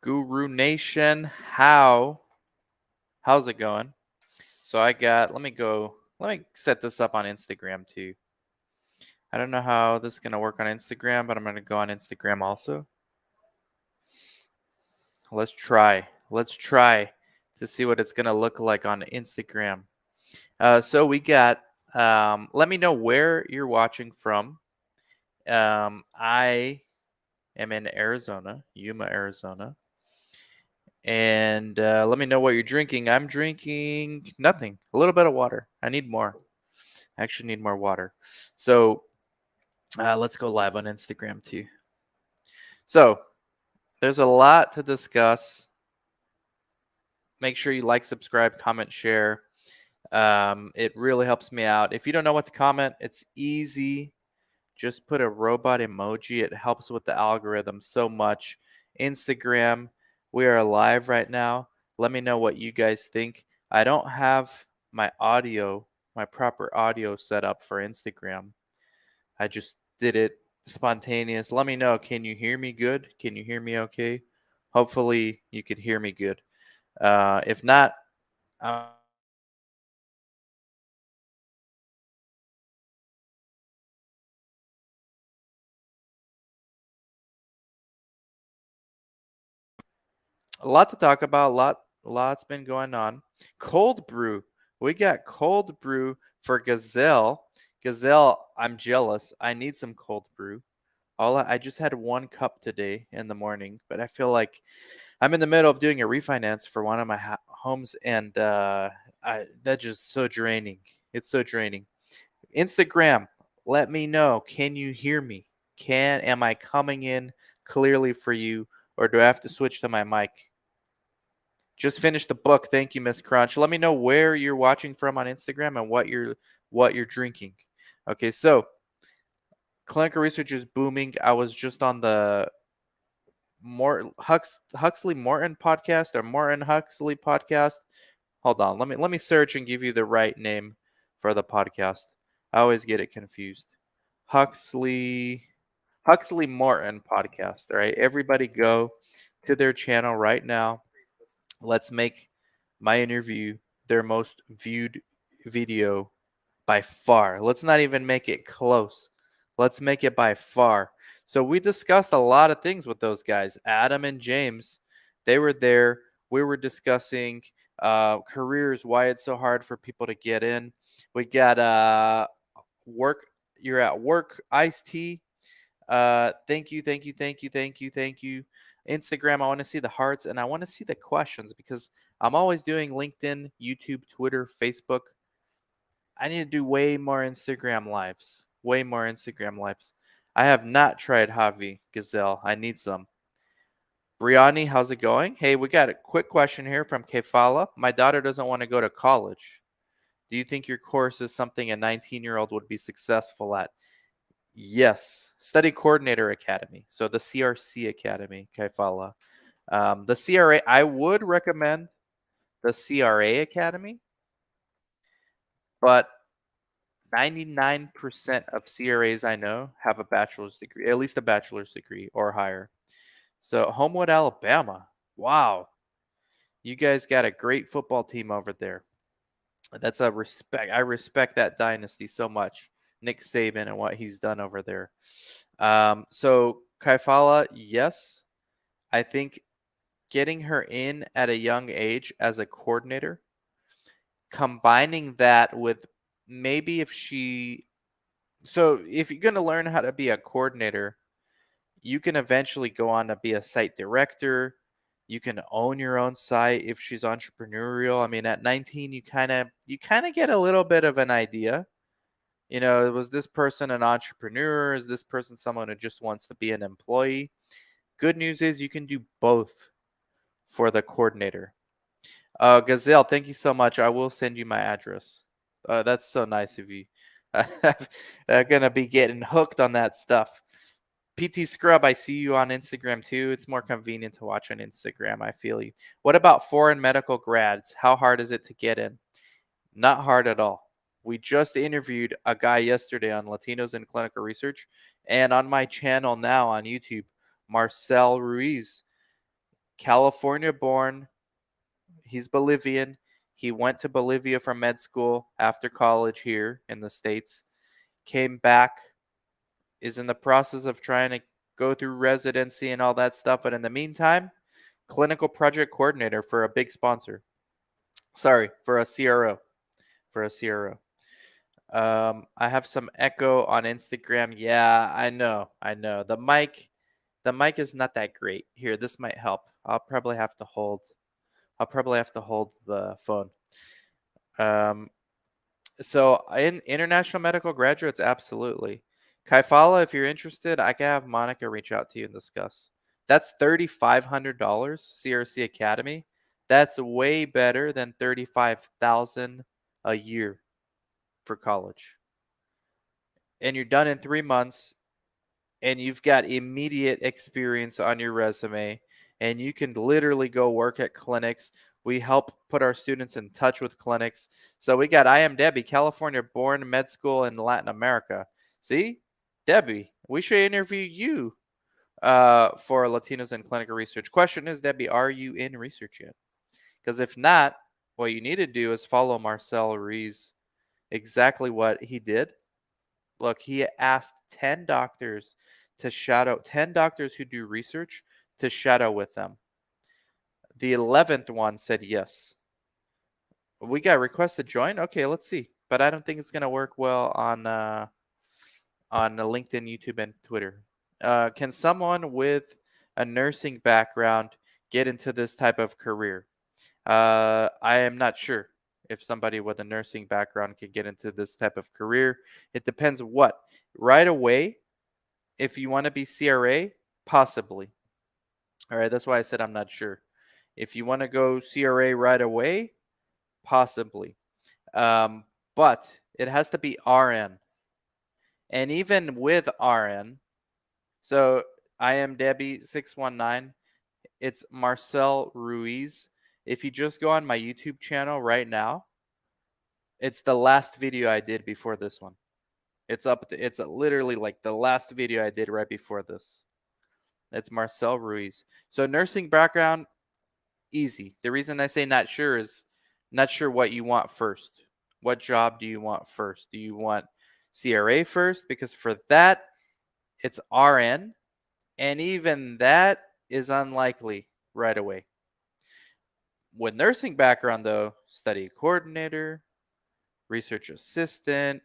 Guru Nation, how's it going? So let me set this up on Instagram too. I don't know how this is going to work on Instagram, but I'm going to go on Instagram also. Let's try to see what it's going to look like on Instagram. So we got, let me know where you're watching from. I am in Arizona, Yuma, Arizona. And let me know what you're drinking. I'm drinking nothing, a little bit of water. I need more. I actually need more water. So let's go live on Instagram too. So there's a lot to discuss. Make sure you like, subscribe, comment, share. It really helps me out. If you don't know what to comment, it's easy. Just put a robot emoji. It helps with the algorithm so much. Instagram, we are live right now. Let me know what you guys think. I don't have my proper audio set up for Instagram. I just did it spontaneous. Let me know. Can you hear me good? Can you hear me okay? Hopefully you can hear me good. If not, I'm a lot to talk about. Lots been going on. Cold brew. We got cold brew for Gazelle. Gazelle, I'm jealous. I need some cold brew. I just had 1 cup today in the morning, but I feel like I'm in the middle of doing a refinance for one of my homes, and that's just so draining. It's so draining. Instagram, let me know. Can you hear me? Am I coming in clearly for you, or do I have to switch to my mic? Just finished the book. Thank you, Miss Crunch. Let me know where you're watching from on Instagram and what you're drinking. Okay, so clinical research is booming. I was just on the Huxley Morton podcast or Morton Huxley podcast. Hold on. Let me search and give you the right name for the podcast. I always get it confused. Huxley Huxley Morton podcast. All right. Everybody go to their channel right now. Let's make my interview their most viewed video by far. Let's not even make it close. Let's make it by far. So we discussed a lot of things with those guys. Adam and James, they were there. We were discussing careers, why it's so hard for people to get in. We got work. You're at work, Ice T. Thank you, thank you, thank you, thank you, thank you. Instagram, I want to see the hearts and I want to see the questions because I'm always doing LinkedIn, YouTube, Twitter, Facebook. I need to do way more Instagram lives. Way more Instagram lives. I have not tried Javi Gazelle. I need some. Briani, how's it going? Hey, we got a quick question here from Kefala. My daughter doesn't want to go to college. Do you think your course is something a 19-year-old would be successful at? Yes. Study Coordinator Academy. So the CRC Academy, Kefala. The CRA, I would recommend the CRA Academy, but 99% of CRAs I know have a bachelor's degree, at least a bachelor's degree or higher. So Homewood, Alabama. Wow. You guys got a great football team over there. That's a respect. I respect that dynasty so much. Nick Saban and what he's done over there. So Kaifala, yes. I think getting her in at a young age as a coordinator, combining that with maybe if you're going to learn how to be a coordinator, you can eventually go on to be a site director. You can own your own site if she's entrepreneurial. I mean, at 19, you kind of get a little bit of an idea. Was this person an entrepreneur? Is this person someone who just wants to be an employee? Good news is you can do both for the coordinator. Gazelle, thank you so much. I will send you my address. That's so nice of you. I'm gonna be getting hooked on that stuff. PT Scrub, I see you on Instagram too. It's more convenient to watch on Instagram. I feel you. What about foreign medical grads? How hard is it to get in? Not hard at all. We just interviewed a guy yesterday on Latinos in Clinical Research, and on my channel now on YouTube, Marcel Ruiz. California born. He's Bolivian. He went to Bolivia for med school after college here in the States. Came back, is in the process of trying to go through residency and all that stuff. But in the meantime, clinical project coordinator for a big sponsor. Sorry, for a CRO. For a CRO. I have some echo on Instagram. Yeah, I know. I know. The mic is not that great. Here, this might help. I'll probably have to hold the phone. Um, so in international medical graduates, absolutely. Kaifala, if you're interested, I can have Monica reach out to you and discuss. That's $3,500 CRC Academy. That's way better than 35,000 a year for college. And you're done in 3 months, and you've got immediate experience on your resume, and you can literally go work at clinics. We help put our students in touch with clinics. So we got I am Debbie, California born, med school in Latin America. See, Debbie, we should interview you for Latinos in clinical research. Question is, Debbie, are you in research yet? Because if not, what you need to do is follow Marcel Ruiz, exactly what he did. Look, he asked 10 doctors to shadow, 10 doctors who do research to shadow with them. The 11th one said yes. We got requests to join. Okay, let's see. But I don't think it's gonna work well on LinkedIn, YouTube, and Twitter. Can someone with a nursing background get into this type of career? I am not sure if somebody with a nursing background can get into this type of career. It depends what. Right away, if you want to be CRA, possibly. All right, that's why I said I'm not sure. If you want to go CRA right away, possibly. But it has to be RN. And even with RN, so I am Debbie 619. It's Marcel Ruiz. If you just go on my YouTube channel right now, it's the last video I did before this one. It's up. It's literally like the last video I did right before this. It's Marcel Ruiz. So nursing background, easy. The reason I say not sure is not sure what you want first. What job do you want first? Do you want CRA first? Because for that, it's RN. And even that is unlikely right away. With nursing background, though, study coordinator, research assistant,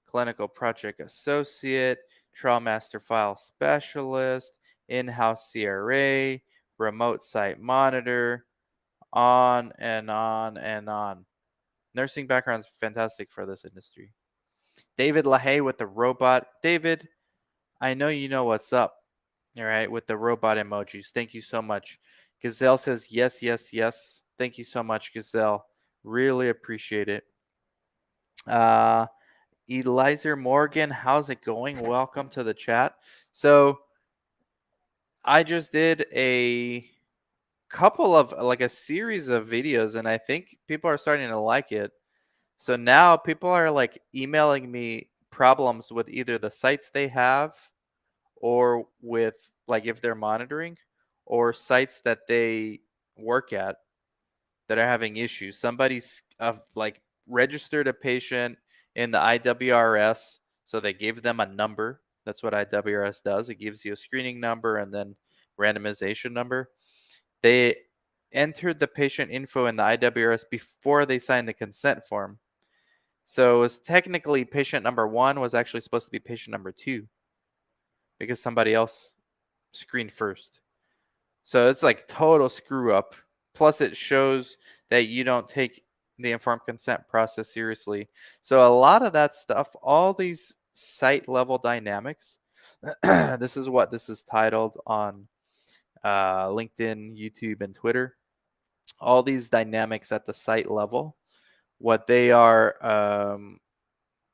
clinical project associate, trial master file specialist, in-house CRA, remote site monitor, on and on and on. Nursing background is fantastic for this industry. David LaHaye with the robot. David, I know you know what's up. All right, with the robot emojis. Thank you so much. Gazelle says yes, yes, yes. Thank you so much, Gazelle. Really appreciate it. Eliza Morgan, how's it going? Welcome to the chat. So I just did a couple of like a series of videos, and I think people are starting to like it. So now people are like emailing me problems with either the sites they have or with like if they're monitoring or sites that they work at that are having issues. Somebody's like registered a patient in the IWRS, so they gave them a number. That's what IWRS does. It gives you a screening number and then randomization number. They entered the patient info in the IWRS before they signed the consent form. So it was technically patient number 1 was actually supposed to be patient number 2 because somebody else screened first. So it's like total screw up. Plus it shows that you don't take the informed consent process seriously. So a lot of that stuff, all these site level dynamics, this is what this is titled on LinkedIn, YouTube, and Twitter. All these dynamics at the site level, what they are,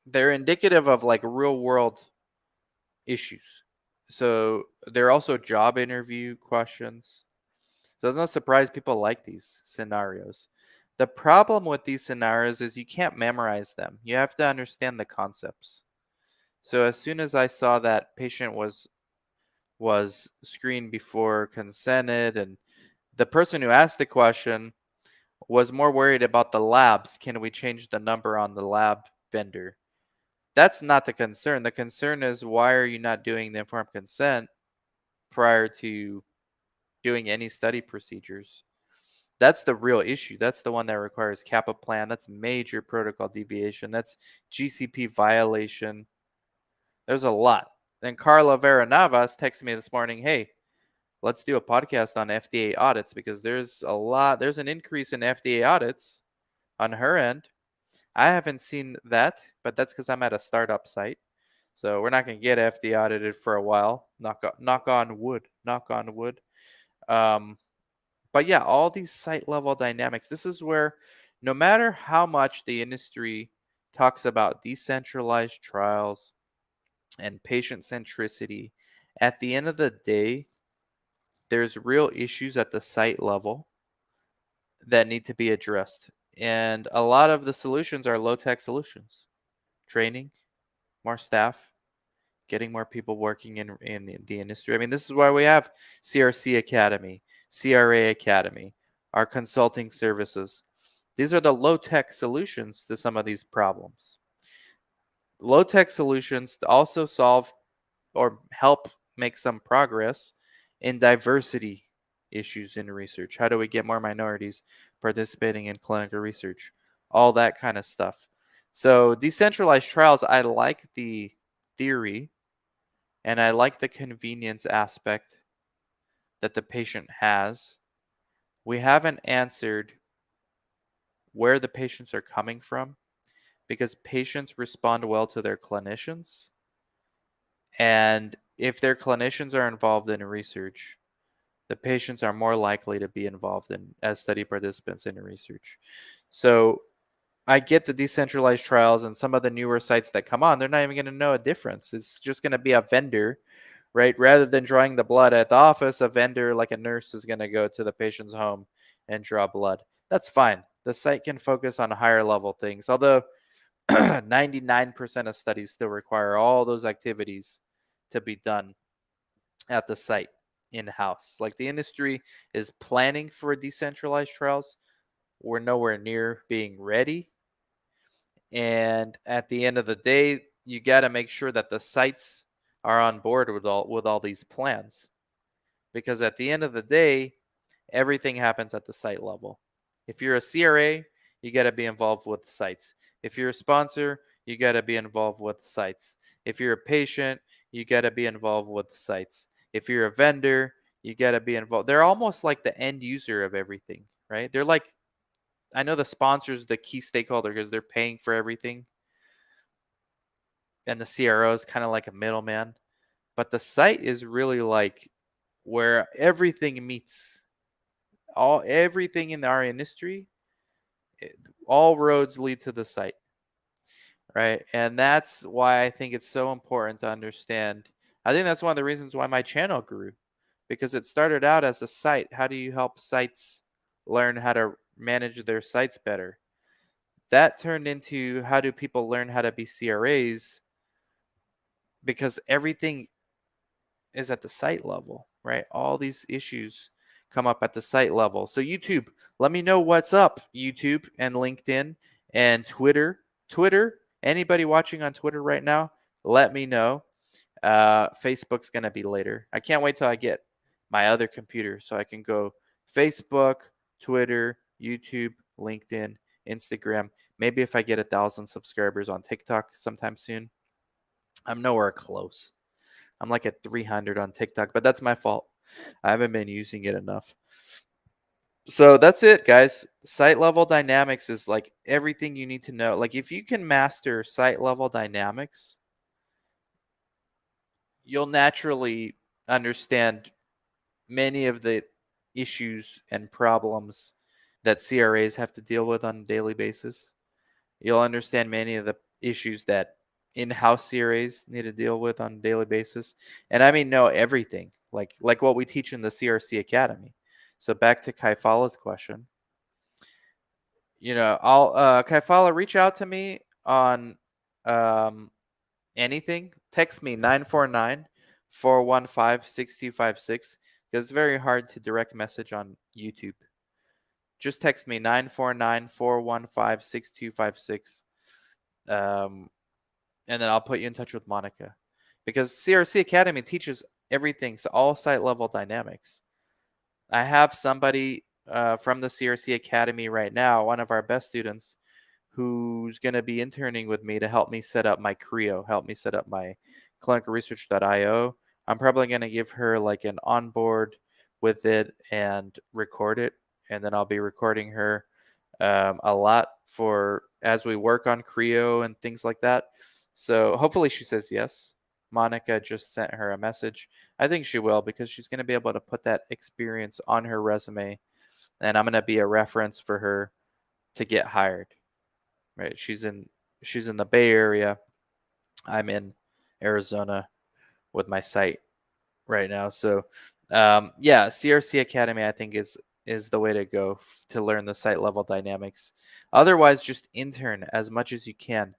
they're indicative of like real world issues. So they're also job interview questions. So it's no surprise people like these scenarios. The problem with these scenarios is you can't memorize them. You have to understand the concepts. So as soon as I saw that patient was screened before consented and The person who asked the question was more worried about the labs. Can we change the number on the lab vendor? That's not the concern. The concern is, why are you not doing the informed consent prior to doing any study procedures? That's the real issue. That's the one that requires kappa plan. That's major protocol deviation. That's GCP violation. There's a lot. Then Carla Vera Navas texted me this morning, hey, let's do a podcast on FDA audits, because there's an increase in FDA audits on her end. I haven't seen that, but that's because I'm at a startup site. So we're not going to get FDA audited for a while. Knock on wood. Knock on wood. But yeah, all these site level dynamics. This is where, no matter how much the industry talks about decentralized trials and patient centricity, at the end of the day, there's real issues at the site level that need to be addressed. And a lot of the solutions are low tech solutions: training, more staff, getting more people working in the industry. I mean, this is why we have CRC Academy, CRA Academy, our consulting services. These are the low tech solutions to some of these problems. Low tech solutions also solve or help make some progress in diversity issues in research. How do we get more minorities participating in clinical research? All that kind of stuff. So, decentralized trials, I like the theory, and I like the convenience aspect that the patient has. We haven't answered where the patients are coming from, because patients respond well to their clinicians. And if their clinicians are involved in research, the patients are more likely to be involved in as study participants in research. So I get the decentralized trials, and some of the newer sites that come on, they're not even going to know a difference. It's just going to be a vendor, right? Rather than drawing the blood at the office, a vendor like a nurse is going to go to the patient's home and draw blood. That's fine. The site can focus on higher level things, although 99% of studies still require all those activities to be done at the site in-house. Like, the industry is planning for decentralized trials. We're nowhere near being ready. And at the end of the day, you got to make sure that the sites are on board with all these plans, because at the end of the day, everything happens at the site level. If you're a CRA, you got to be involved with the sites. If you're a sponsor, you got to be involved with the sites. If you're a patient, you got to be involved with the sites. If you're a vendor, you got to be involved. They're almost like the end user of everything, right? They're like, I know the sponsor's the key stakeholder because they're paying for everything, and the CRO is kind of like a middleman. But the site is really like where everything meets. Everything in our industry, all roads lead to the site, right? And that's why I think it's so important to understand. I think that's one of the reasons why my channel grew, because it started out as a site. How do you help sites learn how to manage their sites better? That turned into, how do people learn how to be CRAs? Because everything is at the site level, right? All these issues come up at the site level. So YouTube, let me know what's up, YouTube and LinkedIn and Twitter. Anybody watching on Twitter right now, let me know. Facebook's going to be later. I can't wait till I get my other computer so I can go Facebook, Twitter, YouTube, LinkedIn, Instagram. Maybe if I get 1,000 subscribers on TikTok sometime soon. I'm nowhere close. I'm like at 300 on TikTok, but that's my fault. I haven't been using it enough. So that's it, guys. Site level dynamics is like everything you need to know. Like, if you can master site level dynamics, you'll naturally understand many of the issues and problems that CRAs have to deal with on a daily basis. You'll understand many of the issues that in-house CRAs need to deal with on a daily basis. And I mean, know everything, like what we teach in the CRC Academy. So back to Kaifala's question. I'll Kaifala, reach out to me on anything. Text me 949-415-6256, because it's very hard to direct message on YouTube. Just text me 949-415-6256. Um, and then I'll put you in touch with Monica. Because CRC Academy teaches everything, so all site level dynamics. I have somebody from the CRC Academy right now, one of our best students, who's going to be interning with me to help me set up my Creo, help me set up my clinicalresearch.io. I'm probably going to give her like an onboard with it and record it. And then I'll be recording her a lot for as we work on Creo and things like that. So hopefully she says yes. Monica just sent her a message. I think she will, because she's going to be able to put that experience on her resume, and I'm going to be a reference for her to get hired. Right? She's in the Bay Area. I'm in Arizona with my site right now. So yeah, CRC Academy I think is the way to go to learn the site level dynamics. Otherwise, just intern as much as you can.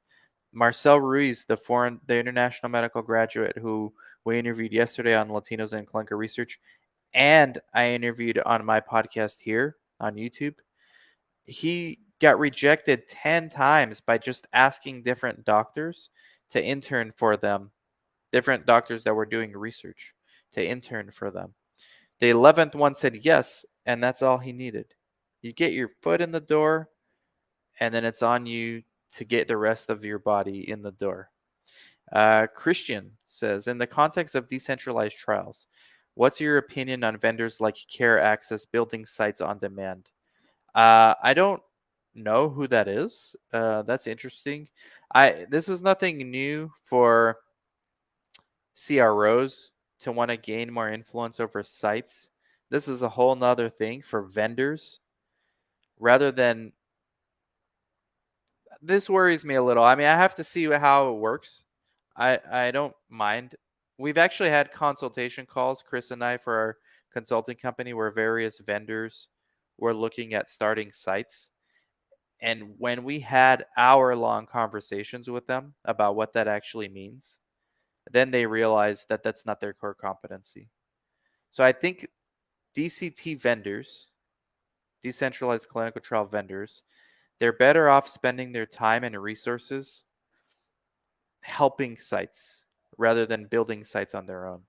Marcel Ruiz, the international medical graduate who we interviewed yesterday on Latinos and Clinical Research, and I interviewed on my podcast here on YouTube, he got rejected 10 times by just asking different doctors to intern for them, different doctors that were doing research to intern for them. The 11th one said yes, and that's all he needed. You get your foot in the door, and then it's on you to get the rest of your body in the door. Christian says, in the context of decentralized trials, what's your opinion on vendors like Care Access building sites on demand? I don't know who that is. That's interesting. This is nothing new for CROs to want to gain more influence over sites. This is a whole nother thing for vendors. Rather than this worries me a little. I mean, I have to see how it works. I don't mind. We've actually had consultation calls, Chris and I, for our consulting company, where various vendors were looking at starting sites. And when we had hour-long conversations with them about what that actually means, then they realized that that's not their core competency. So I think DCT vendors, decentralized clinical trial vendors, they're better off spending their time and resources helping sites rather than building sites on their own,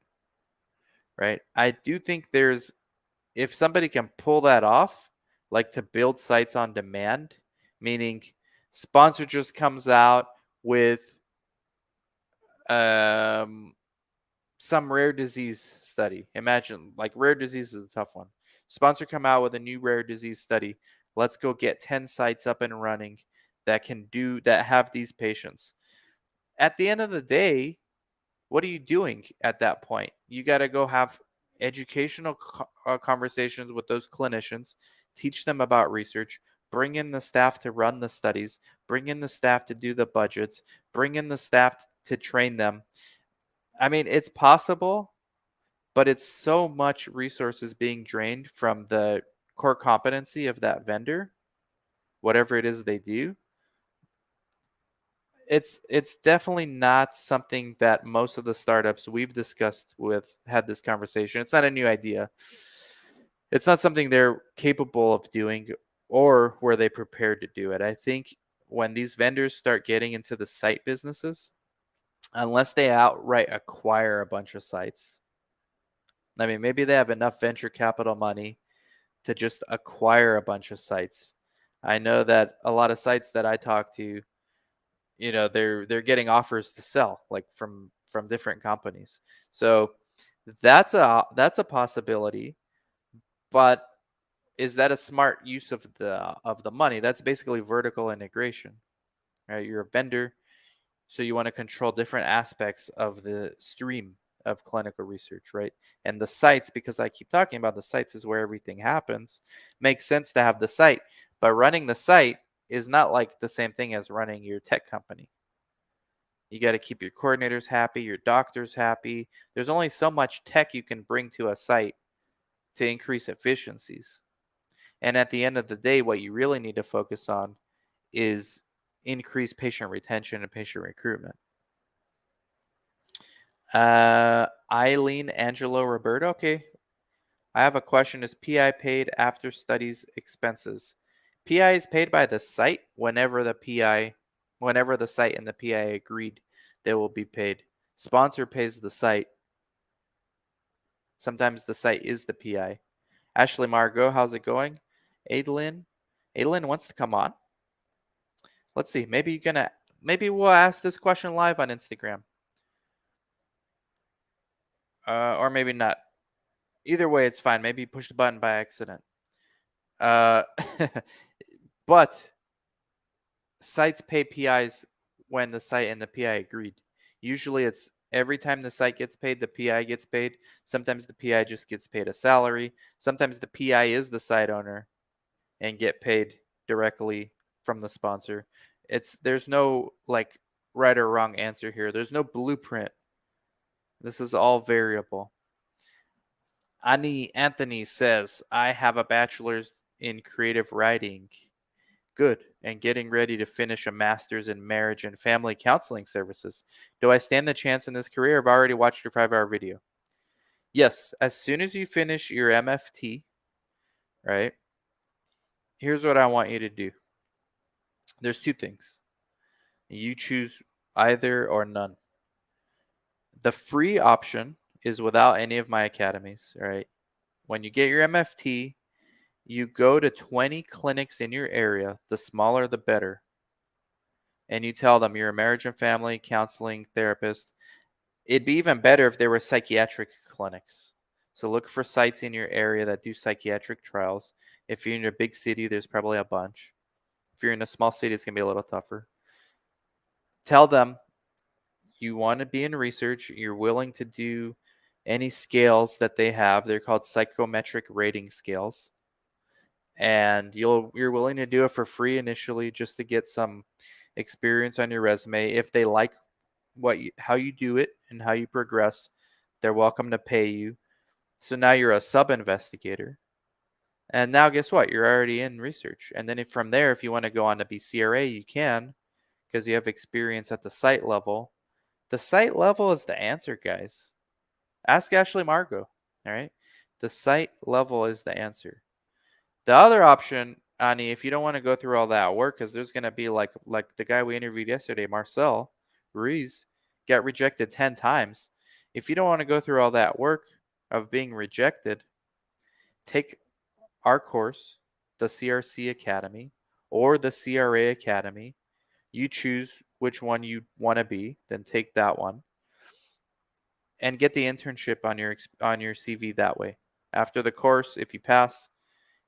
right? I do think if somebody can pull that off, like to build sites on demand, meaning sponsor just comes out with um, some rare disease study. Imagine, like, rare disease is a tough one. Sponsor come out with a new rare disease study. Let's go get 10 sites up and running that have these patients. At the end of the day, what are you doing at that point? You got to go have educational conversations with those clinicians, teach them about research, bring in the staff to run the studies, bring in the staff to do the budgets, bring in the staff to train them. I mean, it's possible, but it's so much resources being drained from the core competency of that vendor, whatever it is they do. It's definitely not something that most of the startups we've discussed with had this conversation. It's not a new idea. It's not something they're capable of doing or were they prepared to do it. I think when these vendors start getting into the site businesses, unless they outright acquire a bunch of sites, I mean, maybe they have enough venture capital money to just acquire a bunch of sites. I know that a lot of sites that I talk to, they're getting offers to sell, like from different companies. So that's a possibility, but is that a smart use of the money? That's basically vertical integration, right? You're a vendor, so you want to control different aspects of the stream of clinical research, right? And the sites, because I keep talking about the sites is where everything happens, makes sense to have the site, but running the site is not like the same thing as running your tech company. You got to keep your coordinators happy, your doctors happy. There's only so much tech you can bring to a site to increase efficiencies. And at the end of the day, what you really need to focus on is increase patient retention and patient recruitment. Eileen Angelo Roberto. Okay. I have a question. Is PI paid after studies expenses? PI is paid by the site whenever the site and the PI agreed they will be paid. Sponsor pays the site. Sometimes the site is the PI. Ashley Margot, how's it going? Adeline. Adeline wants to come on. Let's see. Maybe we'll ask this question live on Instagram. Or maybe not. Either way, it's fine. Maybe push the button by accident. Uh, but sites pay PIs when the site and the PI agreed. Usually it's every time the site gets paid, the PI gets paid. Sometimes the PI just gets paid a salary. Sometimes the PI is the site owner and get paid directly from the sponsor. There's no like right or wrong answer here. There's no blueprint. This is all variable. Anthony says, I have a bachelor's in creative writing. Good. And getting ready to finish a master's in marriage and family counseling services. Do I stand the chance in this career? I've already watched your 5-hour video. Yes. As soon as you finish your MFT, right? Here's what I want you to do. There's two things. You choose either or none. The free option is without any of my academies, right? When you get your MFT, you go to 20 clinics in your area, the smaller the better. And you tell them you're a marriage and family counseling therapist. It'd be even better if there were psychiatric clinics. So look for sites in your area that do psychiatric trials. If you're in a big city, there's probably a bunch. If you're in a small city, it's going to be a little tougher. Tell them you want to be in research. You're willing to do any scales that they have. They're called psychometric rating scales. And you're willing to do it for free initially just to get some experience on your resume. If they like how you do it and how you progress, they're welcome to pay you. So now you're a sub-investigator. And now guess what? You're already in research. And then from there, if you want to go on to be CRA, you can, because you have experience at the site level. The site level is the answer, guys. Ask Ashley Margot. All right. The site level is the answer. The other option, Ani, if you don't want to go through all that work, because there's going to be like the guy we interviewed yesterday, Marcel Ruiz, got rejected 10 times. If you don't want to go through all that work of being rejected, take our course, the CRC Academy or the CRA Academy. You choose which one you want to be, then take that one and get the internship on your CV that way. After the course, if you pass,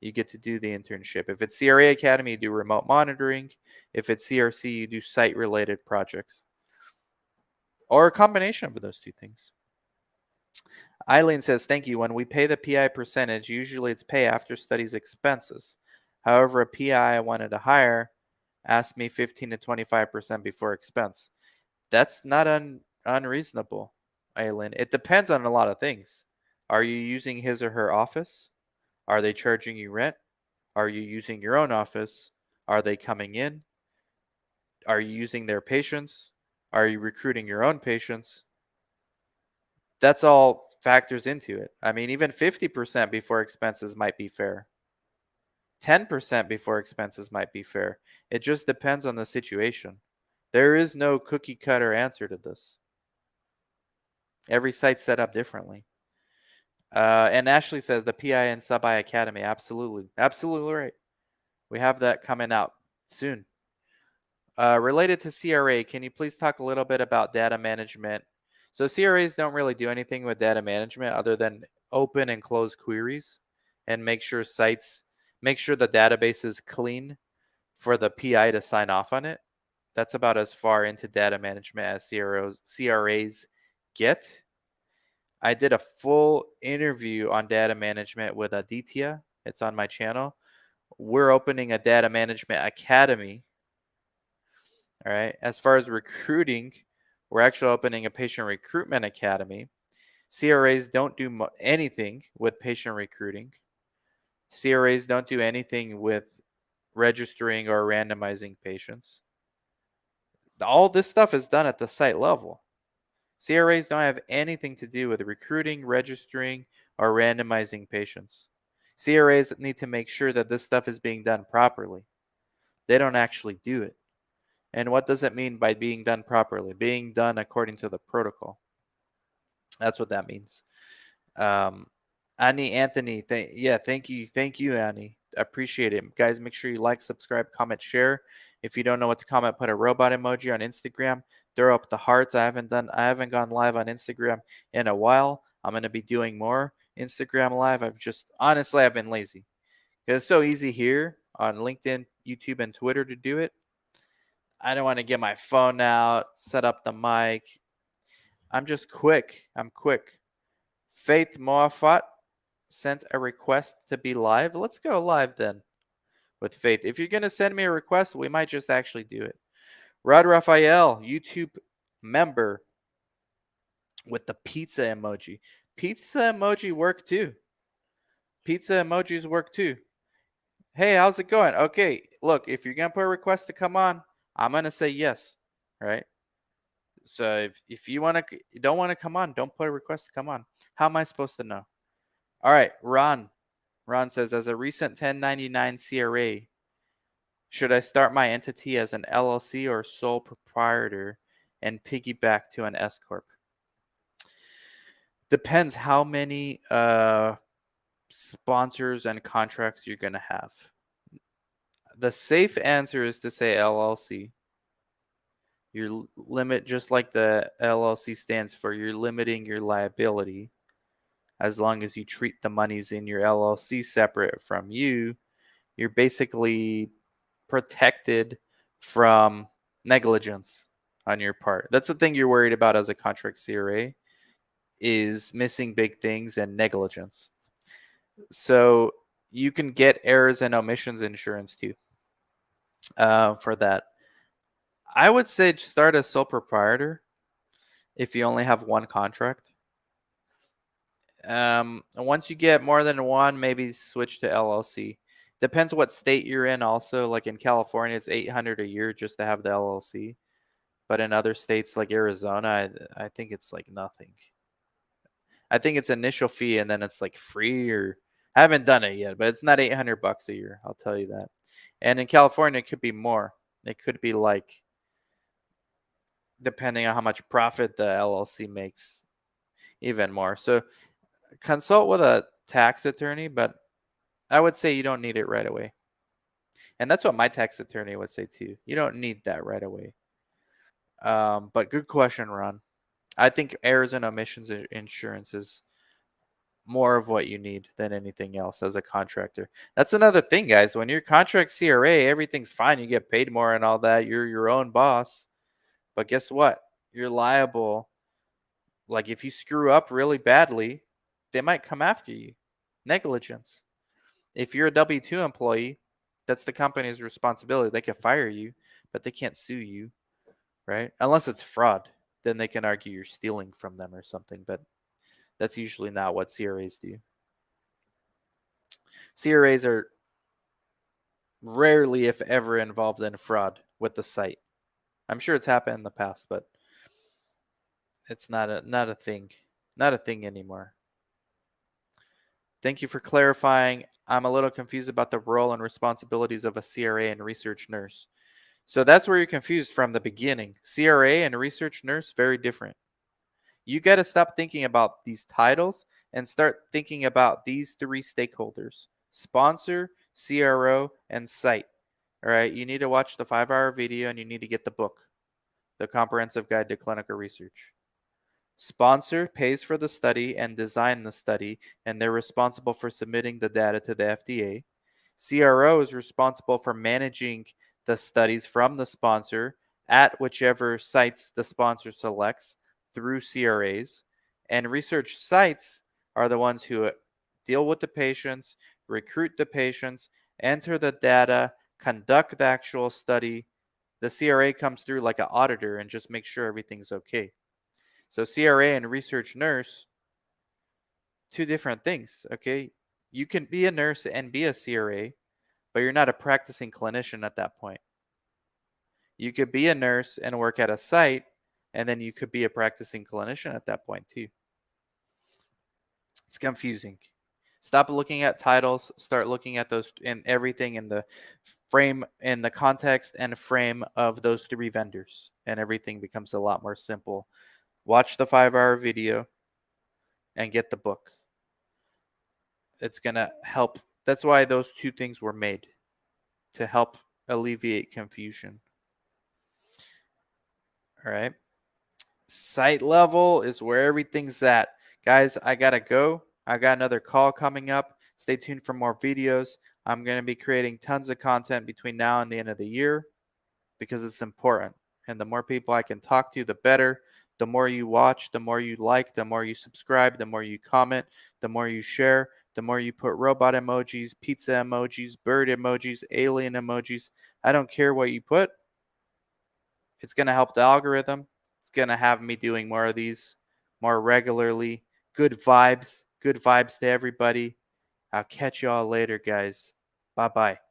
you get to do the internship. If it's CRA Academy, you do remote monitoring. If it's CRC, you do site-related projects. Or a combination of those two things. Eileen says, thank you. When we pay the PI percentage, usually it's pay after studies expenses. However, a PI I wanted to hire asked me 15 to 25% before expense. That's not unreasonable, Eileen. It depends on a lot of things. Are you using his or her office? Are they charging you rent? Are you using your own office? Are they coming in? Are you using their patients? Are you recruiting your own patients? That's all factors into it. I mean, even 50% before expenses might be fair. 10% before expenses might be fair. It just depends on the situation. There is no cookie cutter answer to this. Every site's set up differently. And Ashley says the PI and Sub-I Academy. Absolutely. Absolutely right. We have that coming out soon. Related to CRA, can you please talk a little bit about data management? So CRAs don't really do anything with data management other than open and close queries and make sure the database is clean for the PI to sign off on it. That's about as far into data management as CRAs get. I did a full interview on data management with Aditya. It's on my channel. We're opening a data management academy. All right. As far as recruiting, we're actually opening a patient recruitment academy. CRAs don't do anything with patient recruiting. CRAs don't do anything with registering or randomizing patients. All this stuff is done at the site level. CRAs don't have anything to do with recruiting, registering, or randomizing patients. CRAs need to make sure that this stuff is being done properly. They don't actually do it. And what does it mean by being done properly? Being done according to the protocol. That's what that means. Um, Annie Anthony, thank you, Annie. Appreciate it, guys. Make sure you like, subscribe, comment, share. If you don't know what to comment, put a robot emoji on Instagram. Throw up the hearts. I haven't gone live on Instagram in a while. I'm gonna be doing more Instagram live. I've been lazy. It's so easy here on LinkedIn, YouTube, and Twitter to do it. I don't want to get my phone out, set up the mic. I'm just quick. I'm quick. Faith Moafat sent a request to be live. Let's go live then with Faith. If you're going to send me a request, we might just actually do it. Rod Raphael, YouTube member with the pizza emoji. Pizza emoji work too. Pizza emojis work too. Hey, how's it going? Okay, look, if you're going to put a request to come on, I'm going to say yes, right? So if you don't want to come on, don't put a request to come on. How am I supposed to know? All right, Ron. Ron says, as a recent 1099 CRA, should I start my entity as an LLC or sole proprietor and piggyback to an S corp? Depends how many sponsors and contracts you're gonna have. The safe answer is to say LLC. Your limit, just like the LLC stands for, you're limiting your liability. As long as you treat the monies in your LLC separate from you, you're basically protected from negligence on your part. That's the thing you're worried about as a contract CRA, is missing big things and negligence. So you can get errors and omissions insurance too for that. I would say start as sole proprietor if you only have one contract. Once you get more than one, maybe switch to LLC. Depends what state you're in also. Like in California, it's $800 a year just to have the LLC. But in other states like Arizona, I think it's like nothing. I think it's initial fee and then it's like free, or I haven't done it yet, but it's not $800 a year. I'll tell you that. And in California, it could be more. It could be like, depending on how much profit the LLC makes, even more. So consult with a tax attorney, but I would say you don't need it right away. And that's what my tax attorney would say too. You don't need that right away. But good question, Ron. I think errors and omissions insurance is more of what you need than anything else as a contractor. That's another thing, guys. When you're contract CRA, everything's fine. You get paid more and all that. You're your own boss. But guess what? You're liable. Like if you screw up really badly, they might come after you. Negligence. If you're a W-2 employee, that's the company's responsibility. They can fire you, but they can't sue you, right? Unless it's fraud. Then they can argue you're stealing from them or something, but that's usually not what CRAs do. CRAs are rarely, if ever, involved in fraud with the site. I'm sure it's happened in the past, but it's not a thing. Not a thing anymore. Thank you for clarifying. I'm a little confused about the role and responsibilities of a CRA and research nurse. So that's where you're confused from the beginning. CRA and research nurse, very different. You got to stop thinking about these titles and start thinking about these three stakeholders: sponsor, CRO, and site. All right. You need to watch the 5-hour video and you need to get the book, The Comprehensive Guide to Clinical Research. Sponsor pays for the study and design the study, and they're responsible for submitting the data to the FDA. CRO is responsible for managing the studies from the sponsor at whichever sites the sponsor selects through CRAs. And research sites are the ones who deal with the patients, recruit the patients, enter the data, conduct the actual study. The CRA comes through like an auditor and just makes sure everything's okay. So CRA and research nurse, two different things, okay? You can be a nurse and be a CRA, but you're not a practicing clinician at that point. You could be a nurse and work at a site, and then you could be a practicing clinician at that point too. It's confusing. Stop looking at titles, start looking at those and everything in the frame, in the context and frame of those three vendors, and everything becomes a lot more simple. Watch the 5-hour video and get the book. It's going to help. That's why those two things were made, to help alleviate confusion. All right. Site level is where everything's at. Guys, I got to go. I got another call coming up. Stay tuned for more videos. I'm going to be creating tons of content between now and the end of the year because it's important. And the more people I can talk to, the better. The more you watch, the more you like, the more you subscribe, the more you comment, the more you share, the more you put robot emojis, pizza emojis, bird emojis, alien emojis. I don't care what you put. It's going to help the algorithm. It's going to have me doing more of these more regularly. Good vibes. Good vibes to everybody. I'll catch y'all later, guys. Bye-bye.